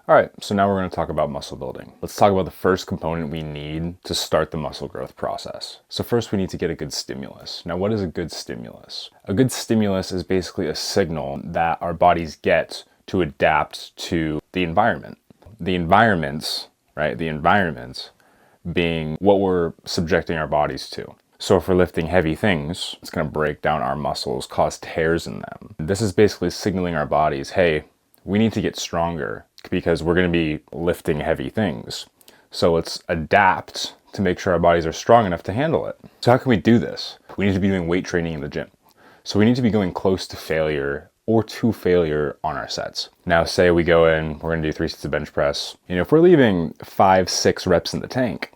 All right, so now we're going to talk about muscle building. Let's talk about the first component we need to start the muscle growth process. So first we need to get a good stimulus. Now what is a good stimulus? A good stimulus is basically a signal that our bodies get to adapt to the environment. The environments, right? The environment being what we're subjecting our bodies to. So if we're lifting heavy things, it's going to break down our muscles, cause tears in them. This is basically signaling our bodies, hey, we need to get stronger because we're going to be lifting heavy things. So let's adapt to make sure our bodies are strong enough to handle it. So how can we do this? We need to be doing weight training in the gym. So we need to be going close to failure or to failure on our sets. Now say we go in, we're going to do 3 sets of bench press. If we're leaving 5-6 reps in the tank,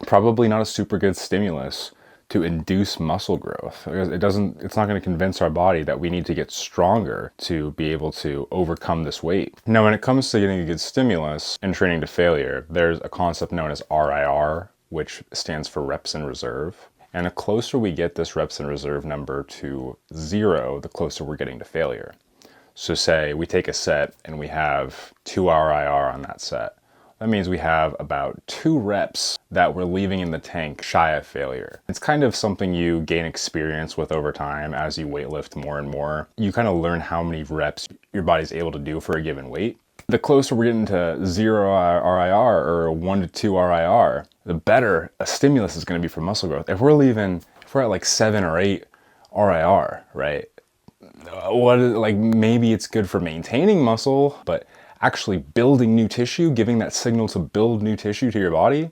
probably not a super good stimulus to induce muscle growth. Because it's not going to convince our body that we need to get stronger to be able to overcome this weight. Now, when it comes to getting a good stimulus and training to failure, there's a concept known as RIR, which stands for reps in reserve. And the closer we get this reps in reserve number to 0, the closer we're getting to failure. So say we take a set and we have 2 RIR on that set. That means we have about 2 reps that we're leaving in the tank shy of failure. It's kind of something you gain experience with over time as you weightlift more and more. You kind of learn how many reps your body's able to do for a given weight. The closer we're getting to 0 RIR or 1 to 2 RIR, the better a stimulus is going to be for muscle growth. If we're at like 7 or 8 RIR, right? Maybe it's good for maintaining muscle, but actually building new tissue, giving that signal to build new tissue to your body,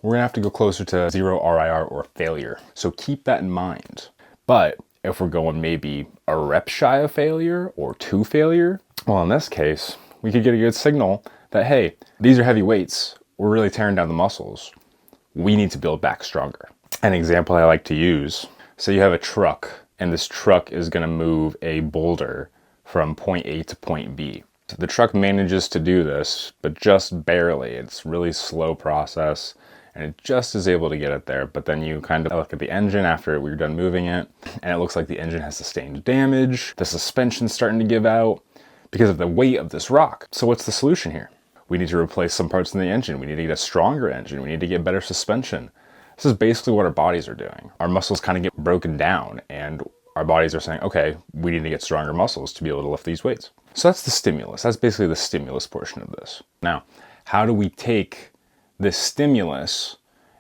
we're gonna have to go closer to 0 RIR or failure. So keep that in mind. But if we're going maybe a rep shy of failure or to failure, well, in this case, we could get a good signal that, hey, these are heavy weights. We're really tearing down the muscles. We need to build back stronger. An example I like to use, say you have a truck and this truck is gonna move a boulder from point A to point B. The truck manages to do this, but just barely. It's a really slow process and it just is able to get it there. But then you kind of look at the engine after we're done moving it and it looks like the engine has sustained damage. The suspension's starting to give out because of the weight of this rock. So what's the solution here? We need to replace some parts in the engine. We need to get a stronger engine. We need to get better suspension. This is basically what our bodies are doing. Our muscles kind of get broken down and our bodies are saying, okay, we need to get stronger muscles to be able to lift these weights. So that's the stimulus. That's basically the stimulus portion of this. Now, how do we take this stimulus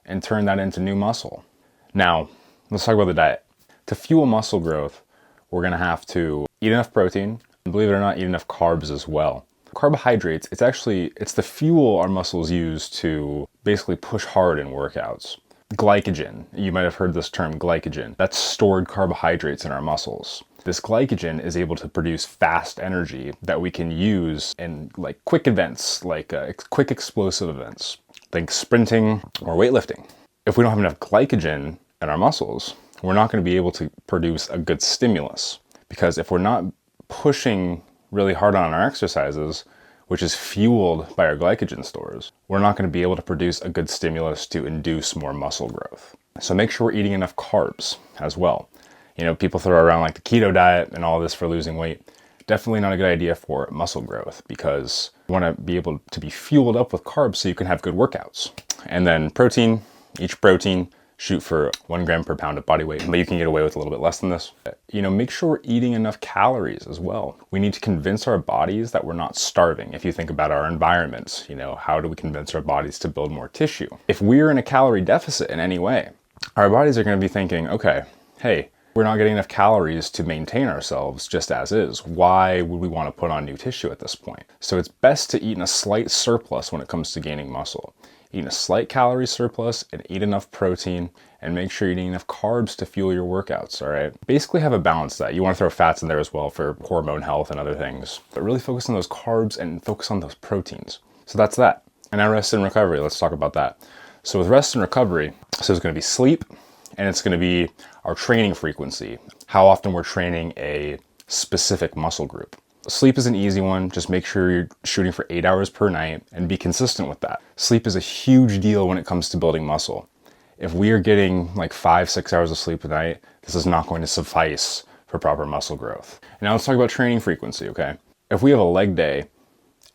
and turn that into new muscle? Now, let's talk about the diet. To fuel muscle growth, we're gonna have to eat enough protein, and believe it or not, eat enough carbs as well. Carbohydrates, it's the fuel our muscles use to basically push hard in workouts. Glycogen, you might have heard this term, glycogen. That's stored carbohydrates in our muscles. This glycogen is able to produce fast energy that we can use in quick events, quick explosive events, like sprinting or weightlifting. If we don't have enough glycogen in our muscles, we're not going to be able to produce a good stimulus. Because if we're not pushing really hard on our exercises, which is fueled by our glycogen stores, we're not going to be able to produce a good stimulus to induce more muscle growth. So make sure we're eating enough carbs as well. People throw around the keto diet and all this for losing weight. Definitely not a good idea for muscle growth because you want to be able to be fueled up with carbs so you can have good workouts. And then protein, each protein, shoot for 1 gram per pound of body weight, but you can get away with a little bit less than this. Make sure we're eating enough calories as well. We need to convince our bodies that we're not starving. If you think about our environments, how do we convince our bodies to build more tissue? If we're in a calorie deficit in any way, our bodies are going to be thinking, okay, hey, we're not getting enough calories to maintain ourselves just as is. Why would we want to put on new tissue at this point? So it's best to eat in a slight surplus when it comes to gaining muscle. Eat in a slight calorie surplus and eat enough protein and make sure you're eating enough carbs to fuel your workouts, all right? Basically have a balance that. You want to throw fats in there as well for hormone health and other things, but really focus on those carbs and focus on those proteins. So that's that. And now rest and recovery, let's talk about that. So with rest and recovery, so it's going to be sleep and it's going to be our training frequency, how often we're training a specific muscle group. Sleep is an easy one. Just make sure you're shooting for 8 hours per night and be consistent with that. Sleep is a huge deal when it comes to building muscle. If we are getting 5-6 hours of sleep a night, this is not going to suffice for proper muscle growth. Now let's talk about training frequency, okay? If we have a leg day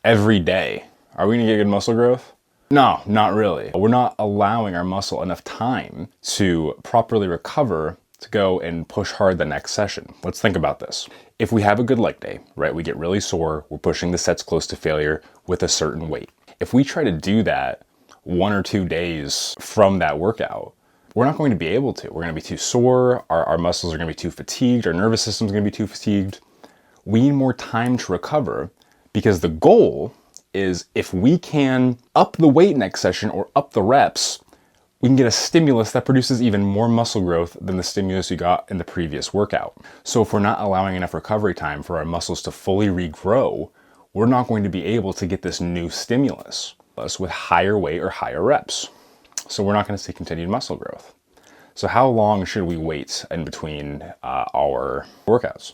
every day, are we gonna get good muscle growth? No, not really. We're not allowing our muscle enough time to properly recover to go and push hard the next session. Let's think about this. If we have a good leg day, right, we get really sore, we're pushing the sets close to failure with a certain weight. If we try to do that 1 or 2 days from that workout, we're not going to be able to. We're gonna be too sore, our muscles are gonna be too fatigued, our nervous system's gonna be too fatigued. We need more time to recover, because the goal is, if we can up the weight next session or up the reps, we can get a stimulus that produces even more muscle growth than the stimulus you got in the previous workout. So if we're not allowing enough recovery time for our muscles to fully regrow, we're not going to be able to get this new stimulus with higher weight or higher reps. So we're not going to see continued muscle growth. So how long should we wait in between our workouts?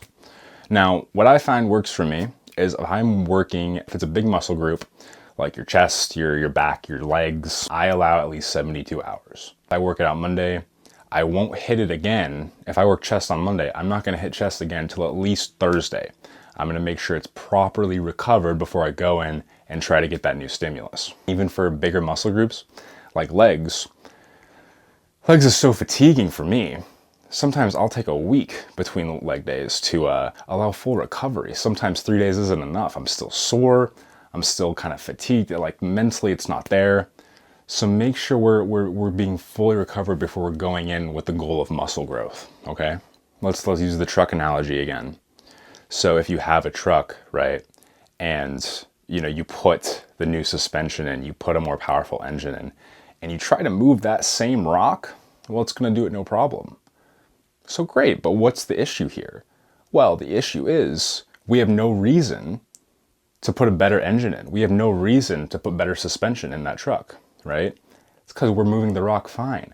Now, what I find works for me is, if I'm working, if it's a big muscle group, like your chest, your back, your legs, I allow at least 72 hours. If I work it out Monday, I won't hit it again. If I work chest on Monday, I'm not gonna hit chest again until at least Thursday. I'm gonna make sure it's properly recovered before I go in and try to get that new stimulus. Even for bigger muscle groups, like legs is so fatiguing for me. Sometimes I'll take a week between leg days to allow full recovery. Sometimes 3 days isn't enough. I'm still sore. I'm still kind of fatigued. Like, mentally, it's not there. So make sure we're being fully recovered before we're going in with the goal of muscle growth. Okay. Let's use the truck analogy again. So if you have a truck, right, and you put the new suspension in, you put a more powerful engine in, and you try to move that same rock, well, it's going to do it no problem. So great, but what's the issue here? Well, the issue is, we have no reason to put a better engine in. We have no reason to put better suspension in that truck, right? It's because we're moving the rock fine.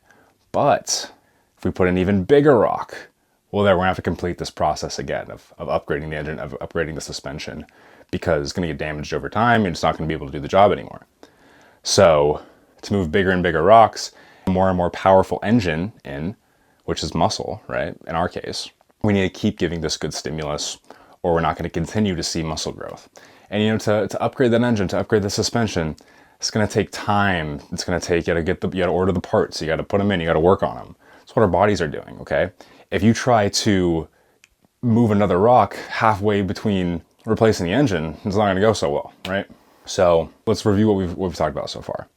But if we put an even bigger rock, well, then we're gonna have to complete this process again of upgrading the engine, of upgrading the suspension, because it's gonna get damaged over time and it's not gonna be able to do the job anymore. So to move bigger and bigger rocks, more and more powerful engine in, which is muscle, right? In our case, we need to keep giving this good stimulus, or we're not going to continue to see muscle growth. And to upgrade that engine, to upgrade the suspension, it's going to take time. It's going to take, you got to order the parts, you got to put them in, you got to work on them. That's what our bodies are doing, okay? If you try to move another rock halfway between replacing the engine, it's not going to go so well, right? So let's review what we've talked about so far.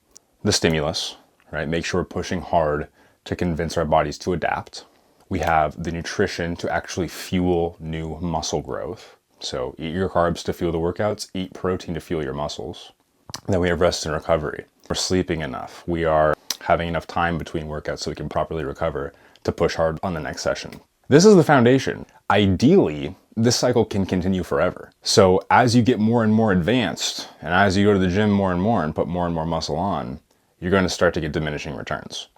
The stimulus, right? Make sure we're pushing hard to convince our bodies to adapt. We have the nutrition to actually fuel new muscle growth. So eat your carbs to fuel the workouts, eat protein to fuel your muscles. Then we have rest and recovery. We're sleeping enough. We are having enough time between workouts so we can properly recover to push hard on the next session. This is the foundation. Ideally, this cycle can continue forever. So as you get more and more advanced, and as you go to the gym more and put more and more muscle on, you're going to start to get diminishing returns.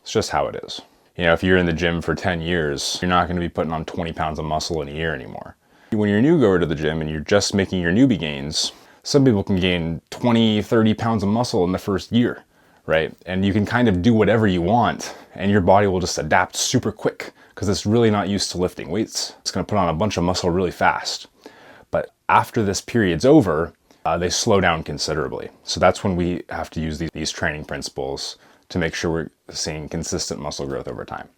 It's just how it is. If you're in the gym for 10 years, you're not going to be putting on 20 pounds of muscle in a year anymore. When you're a new goer to the gym and you're just making your newbie gains, some people can gain 20, 30 pounds of muscle in the first year, right? And you can kind of do whatever you want and your body will just adapt super quick because it's really not used to lifting weights. It's going to put on a bunch of muscle really fast. But after this period's over, they slow down considerably. So that's when we have to use these training principles to make sure we're seeing consistent muscle growth over time.